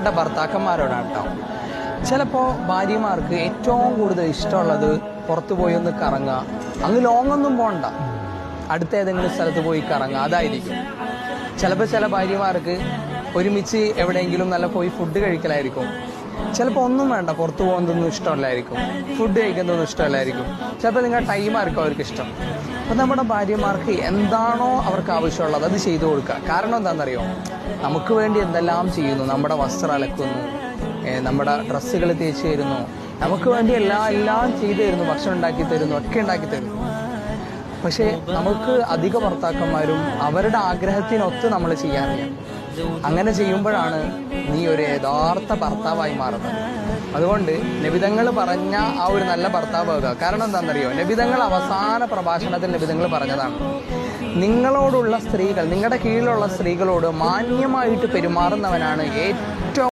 പ്രിയപ്പെട്ട ഭർത്താക്കന്മാരോടാണ് കേട്ടോ. ചിലപ്പോൾ ഭാര്യമാർക്ക് ഏറ്റവും കൂടുതൽ ഇഷ്ടമുള്ളത് പുറത്തു പോയി ഒന്ന് കറങ്ങുക, അങ്ങ് ലോങ്ങൊന്നും പോകണ്ട, അടുത്ത ഏതെങ്കിലും സ്ഥലത്ത് പോയി കറങ്ങുക, അതായിരിക്കും. ചിലപ്പോൾ ചില ഭാര്യമാർക്ക് ഒരുമിച്ച് എവിടെയെങ്കിലും നല്ല പോയി ഫുഡ് കഴിക്കലായിരിക്കും. ചിലപ്പോൾ ഒന്നും വേണ്ട, പുറത്തു പോകുന്നതൊന്നും ഇഷ്ടമല്ലായിരിക്കും, ഫുഡ് കഴിക്കുന്നതൊന്നും ഇഷ്ടമല്ലായിരിക്കും. ചിലപ്പോൾ നിങ്ങളുടെ ടൈമായിരിക്കും അവർക്ക് ഇഷ്ടം. അപ്പം നമ്മുടെ ഭാര്യമാർക്ക് എന്താണോ അവർക്ക് ആവശ്യമുള്ളത് അത് ചെയ്തു കൊടുക്കുക. കാരണം എന്താണെന്നറിയോ, നമുക്ക് വേണ്ടി എന്തെല്ലാം ചെയ്യുന്നു, നമ്മുടെ വസ്ത്രം അലക്കുന്നു, നമ്മുടെ ഡ്രസ്സുകൾ തേച്ച് തരുന്നു, നമുക്ക് വേണ്ടി എല്ലാം ചെയ്തു തരുന്നു, ഭക്ഷണം ഉണ്ടാക്കി തരുന്നു, ഒക്കെ ഉണ്ടാക്കി തരുന്നു. പക്ഷേ നമുക്ക് അധിക ഭർത്താക്കന്മാരും അവരുടെ ആഗ്രഹത്തിനൊത്ത് നമ്മൾ ചെയ്യാറില്ല. അങ്ങനെ ചെയ്യുമ്പോഴാണ് നീ ഒരു യഥാർത്ഥ ഭർത്താവായി മാറുന്നത്. അതുകൊണ്ട് നബിതങ്ങൾ പറഞ്ഞ ആ ഒരു നല്ല ഭർത്താവാകുക. കാരണം എന്താണെന്നറിയോ, നബിതങ്ങൾ അവസാന പ്രഭാഷണത്തിൽ നബിതങ്ങൾ പറഞ്ഞതാണ്, നിങ്ങളോടുള്ള സ്ത്രീകൾ, നിങ്ങളുടെ കീഴിലുള്ള സ്ത്രീകളോട് മാന്യമായിട്ട് പെരുമാറുന്നവനാണ്